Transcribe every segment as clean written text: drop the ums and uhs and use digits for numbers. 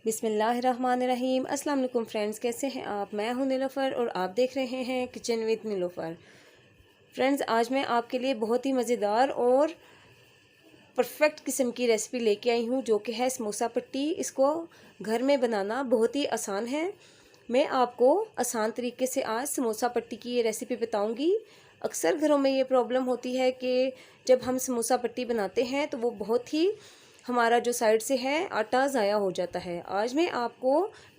बिस्मिल्लाहिर्रहमानिर्रहीम। अस्सलाम वालेकुम फ्रेंड्स, कैसे हैं आप? मैं हूं नीलोफ़र और आप देख रहे हैं किचन विद नीलोफ़र। फ्रेंड्स, आज मैं आपके लिए बहुत ही मज़ेदार और परफेक्ट किस्म की रेसिपी लेके आई हूं, जो कि है समोसा पट्टी। इसको घर में बनाना बहुत ही आसान है। मैं आपको आसान तरीके से आज समोसा पट्टी की ये रेसिपी बताऊंगी। अक्सर घरों में ये प्रॉब्लम होती है कि जब हम समोसा पट्टी बनाते हैं तो वो बहुत ही हमारा जो साइड से है आटा ज़ाया हो जाता है। आज मैं आपको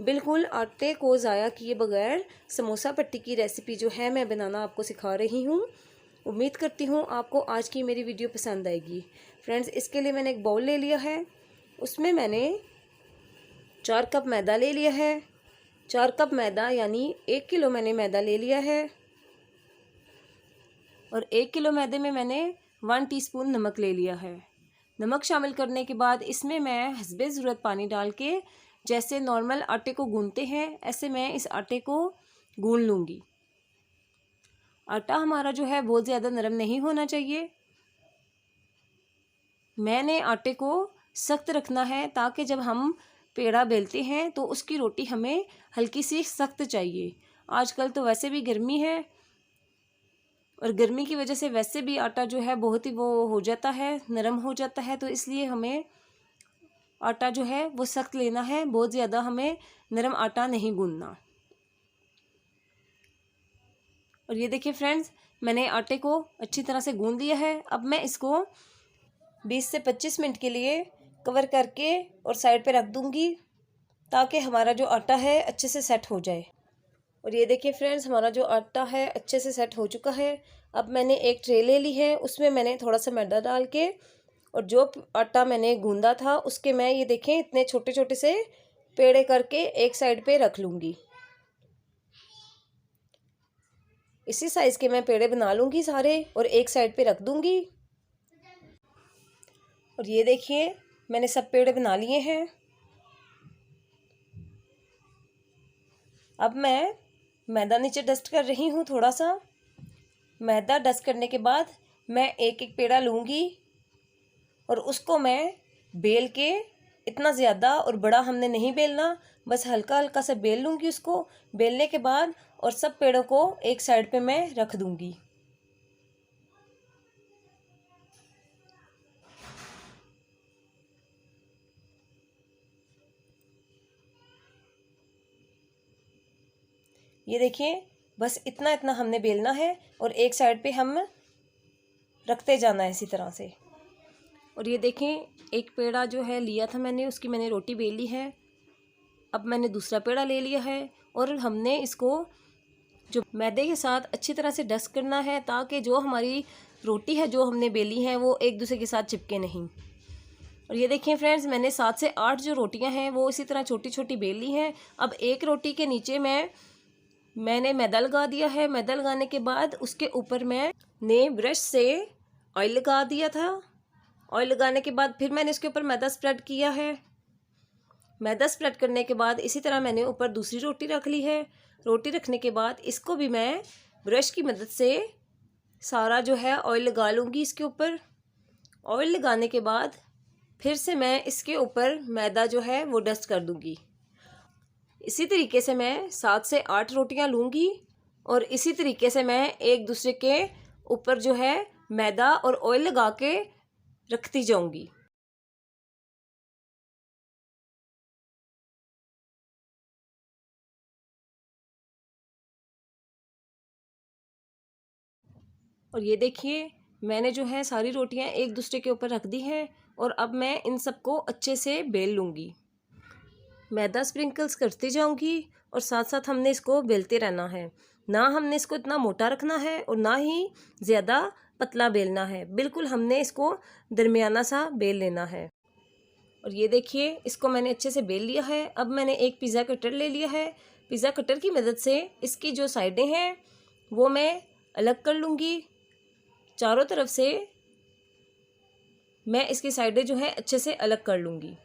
बिल्कुल आटे को ज़ाया किए बगैर समोसा पट्टी की रेसिपी जो है मैं बनाना आपको सिखा रही हूँ। उम्मीद करती हूँ आपको आज की मेरी वीडियो पसंद आएगी। फ्रेंड्स, इसके लिए मैंने एक बाउल ले लिया है। उसमें मैंने 4 कप मैदा ले लिया है। 4 कप मैदा यानी 1 किलो मैंने मैदा ले लिया है। और 1 किलो मैदे में मैंने 1 टीस्पून नमक ले लिया है। नमक शामिल करने के बाद इसमें मैं हस्बे ज़रूरत पानी डाल के, जैसे नॉर्मल आटे को गूंथते हैं ऐसे मैं इस आटे को गूंथ लूँगी। आटा हमारा जो है बहुत ज़्यादा नरम नहीं होना चाहिए। मैंने आटे को सख्त रखना है ताकि जब हम पेड़ा बेलते हैं तो उसकी रोटी हमें हल्की सी सख्त चाहिए। आजकल तो वैसे भी गर्मी है और गर्मी की वजह से वैसे भी आटा जो है बहुत ही वो हो जाता है, नरम हो जाता है। तो इसलिए हमें आटा जो है वो सख्त लेना है, बहुत ज़्यादा हमें नरम आटा नहीं गूंदना। और ये देखिए फ्रेंड्स, मैंने आटे को अच्छी तरह से गूंद लिया है। अब मैं इसको 20 से 25 मिनट के लिए कवर करके और साइड पे रख दूंगी ताकि हमारा जो आटा है अच्छे से सेट हो जाए। और ये देखिए फ्रेंड्स, हमारा जो आटा है अच्छे से सेट हो चुका है। अब मैंने एक ट्रे ले ली है, उसमें मैंने थोड़ा सा मैदा डाल के और जो आटा मैंने गूंदा था उसके मैं ये देखें इतने छोटे छोटे से पेड़े करके एक साइड पे रख लूँगी। इसी साइज़ के मैं पेड़े बना लूँगी सारे और एक साइड पे रख दूँगी। और ये देखिए मैंने सब पेड़े बना लिए हैं। अब मैं मैदा नीचे डस्ट कर रही हूँ। थोड़ा सा मैदा डस्ट करने के बाद मैं एक एक पेड़ा लूँगी और उसको मैं बेल के, इतना ज़्यादा और बड़ा हमने नहीं बेलना, बस हल्का हल्का सा बेल लूँगी उसको। बेलने के बाद और सब पेड़ों को एक साइड पे मैं रख दूँगी। ये देखिए बस इतना इतना हमने बेलना है और एक साइड पे हम रखते जाना है इसी तरह से। और ये देखें एक पेड़ा जो है लिया था मैंने, उसकी मैंने रोटी बेल ली है। अब मैंने दूसरा पेड़ा ले लिया है और हमने इसको जो मैदे के साथ अच्छी तरह से डस्ट करना है ताकि जो हमारी रोटी है जो हमने बेली है वो एक दूसरे के साथ चिपके नहीं। और ये देखिए फ्रेंड्स, मैंने 7 से 8 जो रोटियां हैं वो इसी तरह छोटी छोटी बेल ली हैं। अब एक रोटी के नीचे मैंने मैदा लगा दिया है। मैदा लगाने के बाद उसके ऊपर मैंने ब्रश से ऑयल लगा दिया था। ऑयल लगाने के बाद फिर मैंने इसके ऊपर मैदा स्प्रेड किया है। मैदा स्प्रेड करने के बाद इसी तरह मैंने ऊपर दूसरी रोटी रख ली है। रोटी रखने के बाद इसको भी मैं ब्रश की मदद से सारा जो है ऑयल लगा लूँगी इसके ऊपर। ऑयल लगाने के बाद फिर से मैं इसके ऊपर मैदा जो है वो डस्ट कर दूँगी। इसी तरीके से मैं 7 से 8 रोटियां लूँगी और इसी तरीके से मैं एक दूसरे के ऊपर जो है मैदा और ऑयल लगा के रखती जाऊँगी। और ये देखिए मैंने जो है सारी रोटियां एक दूसरे के ऊपर रख दी हैं और अब मैं इन सबको अच्छे से बेल लूँगी। मैदा स्प्रिंकल्स करती जाऊँगी और साथ साथ हमने इसको बेलते रहना है। ना हमने इसको इतना मोटा रखना है और ना ही ज़्यादा पतला बेलना है, बिल्कुल हमने इसको दरमियाना सा बेल लेना है। और ये देखिए इसको मैंने अच्छे से बेल लिया है। अब मैंने एक पिज़्ज़ा कटर ले लिया है। पिज़्ज़ा कटर की मदद से इसकी जो साइडें हैं वो मैं अलग कर लूँगी। चारों तरफ से मैं इसकी साइडें जो है अच्छे से अलग कर लूँगी।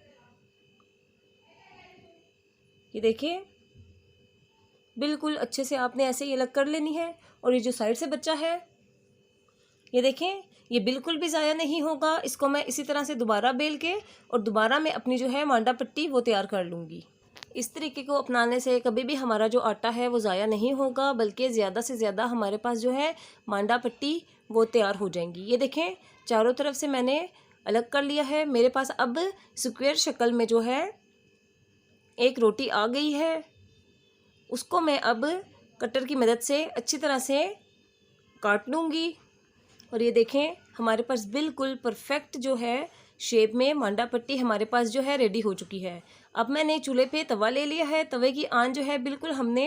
ये देखिए बिल्कुल अच्छे से आपने ऐसे ही अलग कर लेनी है। और ये जो साइड से बचा है ये देखें, ये बिल्कुल भी ज़ाया नहीं होगा। इसको मैं इसी तरह से दोबारा बेल के और दोबारा मैं अपनी जो है मांडा पट्टी वो तैयार कर लूँगी। इस तरीके को अपनाने से कभी भी हमारा जो आटा है वो ज़ाया नहीं होगा, बल्कि ज़्यादा से ज़्यादा हमारे पास जो है मांडा पट्टी वो तैयार हो जाएंगी। ये देखें, चारों तरफ से मैंने अलग कर लिया है। मेरे पास अब स्क्वायर शक्ल में जो है एक रोटी आ गई है। उसको मैं अब कटर की मदद से अच्छी तरह से काट लूँगी। और ये देखें, हमारे पास बिल्कुल परफेक्ट जो है शेप में मांडा पट्टी हमारे पास जो है रेडी हो चुकी है। अब मैंने चूल्हे पे तवा ले लिया है। तवे की आंच जो है बिल्कुल हमने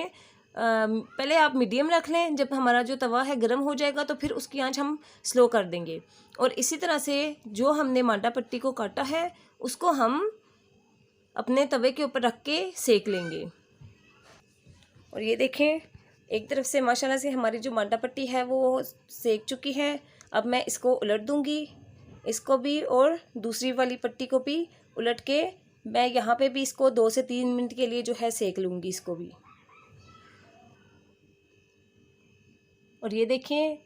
पहले आप मीडियम रख लें। जब हमारा जो तवा है गर्म हो जाएगा तो फिर उसकी आंच हम स्लो कर देंगे। और इसी तरह से जो हमने मांडा पट्टी को काटा है उसको हम अपने तवे के ऊपर रख के सेक लेंगे। और ये देखें, एक तरफ से माशाल्लाह से हमारी जो मांडा पट्टी है वो सेक चुकी है। अब मैं इसको उलट दूंगी, इसको भी और दूसरी वाली पट्टी को भी उलट के मैं यहाँ पे भी इसको 2 से 3 मिनट के लिए जो है सेक लूँगी इसको भी। और ये देखें,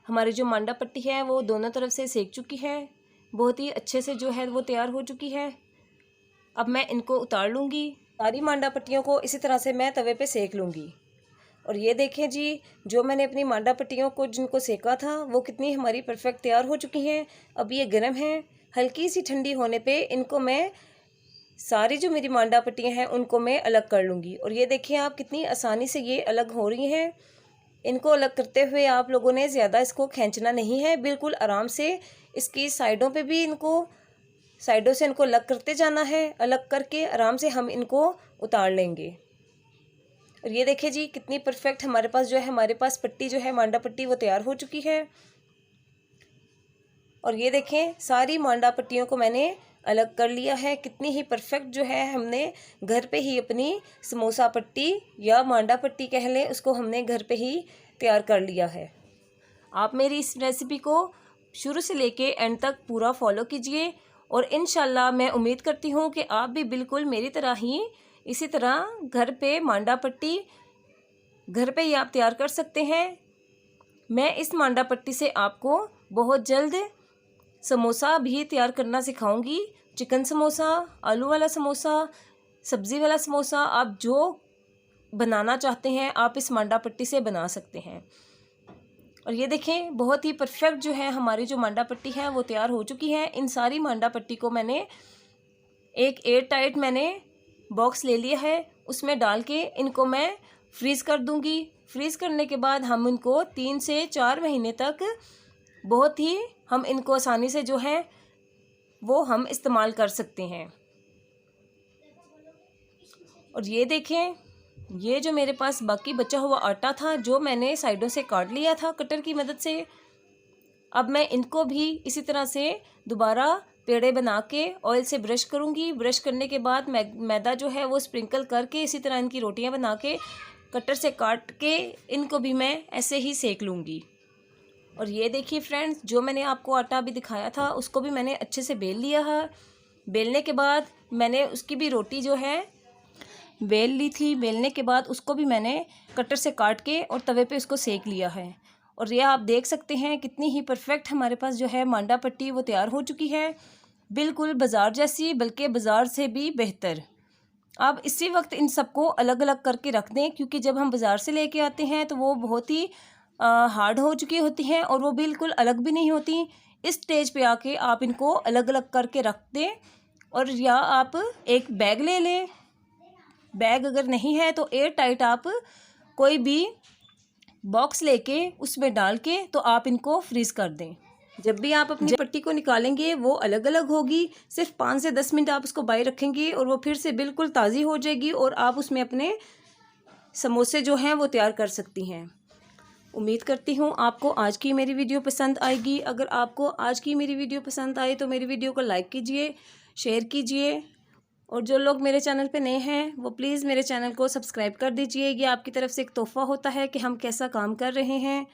हमारी जो मांडा पट्टी है वो दोनों तरफ से सेक चुकी है, बहुत ही अच्छे से जो है वो तैयार हो चुकी है। अब मैं इनको उतार लूँगी। सारी मांडा पट्टियों को इसी तरह से मैं तवे पे सेक लूँगी। और ये देखें जी, जो मैंने अपनी मांडा पट्टियों को जिनको सेका था वो कितनी हमारी परफेक्ट तैयार हो चुकी हैं। अब ये गर्म हैं, हल्की सी ठंडी होने पे इनको मैं सारी जो मेरी मांडा पट्टियाँ हैं उनको मैं अलग कर लूँगी। और ये देखिए आप कितनी आसानी से ये अलग हो रही हैं। इनको अलग करते हुए आप लोगों ने ज़्यादा इसको खींचना नहीं है, बिल्कुल आराम से इसकी साइडों पे भी साइडों से इनको अलग करते जाना है। अलग करके आराम से हम इनको उतार लेंगे। और ये देखिए जी, कितनी परफेक्ट हमारे पास जो है हमारे पास पट्टी जो है मांडा पट्टी वो तैयार हो चुकी है। और ये देखें, सारी मांडा पट्टियों को मैंने अलग कर लिया है। कितनी ही परफेक्ट जो है हमने घर पे ही अपनी समोसा पट्टी या मांडा पट्टी कह लें, उसको हमने घर पे ही तैयार कर लिया है। आप मेरी इस रेसिपी को शुरू से लेके एंड तक पूरा फॉलो कीजिए और इंशाल्लाह मैं उम्मीद करती हूँ कि आप भी बिल्कुल मेरी तरह ही इसी तरह घर पे मांडा पट्टी घर पे ही आप तैयार कर सकते हैं। मैं इस मांडा पट्टी से आपको बहुत जल्द समोसा भी तैयार करना सिखाऊंगी। चिकन समोसा, आलू वाला समोसा, सब्ज़ी वाला समोसा, आप जो बनाना चाहते हैं आप इस मांडा पट्टी से बना सकते हैं। और ये देखें, बहुत ही परफेक्ट जो है हमारी जो मांडा पट्टी है वो तैयार हो चुकी है। इन सारी मांडा पट्टी को मैंने एक एयर टाइट बॉक्स ले लिया है, उसमें डाल के इनको मैं फ्रीज़ कर दूंगी। फ्रीज़ करने के बाद हम इनको 3 से 4 महीने तक बहुत ही हम इनको आसानी से जो है वो हम इस्तेमाल कर सकते हैं। और ये देखें, ये जो मेरे पास बाकी बचा हुआ आटा था जो मैंने साइडों से काट लिया था कटर की मदद से, अब मैं इनको भी इसी तरह से दोबारा पेड़े बना के ऑयल से ब्रश करूँगी। ब्रश करने के बाद मैदा जो है वो स्प्रिंकल करके इसी तरह इनकी रोटियां बना के कटर से काट के इनको भी मैं ऐसे ही सेक लूँगी। और ये देखिए फ्रेंड्स, जो मैंने आपको आटा अभी दिखाया था उसको भी मैंने अच्छे से बेल लिया है। बेलने के बाद मैंने उसकी भी रोटी जो है बेल ली थी। बेलने के बाद उसको भी मैंने कटर से काट के और तवे पे उसको सेक लिया है। और ये आप देख सकते हैं कितनी ही परफेक्ट हमारे पास जो है मांडा पट्टी वो तैयार हो चुकी है, बिल्कुल बाज़ार जैसी, बल्कि बाज़ार से भी बेहतर। आप इसी वक्त इन सबको अलग अलग करके रख दें, क्योंकि जब हम बाज़ार से लेके आते हैं तो वो बहुत ही हार्ड हो चुकी होती हैं और वो बिल्कुल अलग भी नहीं होती। इस स्टेज पे आके आप इनको अलग अलग करके रख दें। और या आप एक बैग ले लें, बैग अगर नहीं है तो एयर टाइट आप कोई भी बॉक्स लेके उसमें डाल के तो आप इनको फ्रीज़ कर दें। जब भी आप अपनी पट्टी को निकालेंगे वो अलग अलग होगी। सिर्फ 5 से 10 मिनट आप उसको बाहर रखेंगे और वो फिर से बिल्कुल ताज़ी हो जाएगी और आप उसमें अपने समोसे जो हैं वो तैयार कर सकती हैं। उम्मीद करती हूँ आपको आज की मेरी वीडियो पसंद आएगी। अगर आपको आज की मेरी वीडियो पसंद आए तो मेरी वीडियो को लाइक कीजिए, शेयर कीजिए, और जो लोग मेरे चैनल पे नए हैं वो प्लीज़ मेरे चैनल को सब्सक्राइब कर दीजिए। ये आपकी तरफ से एक तोहफ़ा होता है कि हम कैसा काम कर रहे हैं।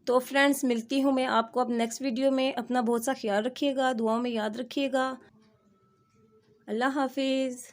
तो फ्रेंड्स, मिलती हूँ मैं आपको अब नेक्स्ट वीडियो में। अपना बहुत सा ख्याल रखिएगा, दुआओं में याद रखिएगा। अल्लाह हाफिज़।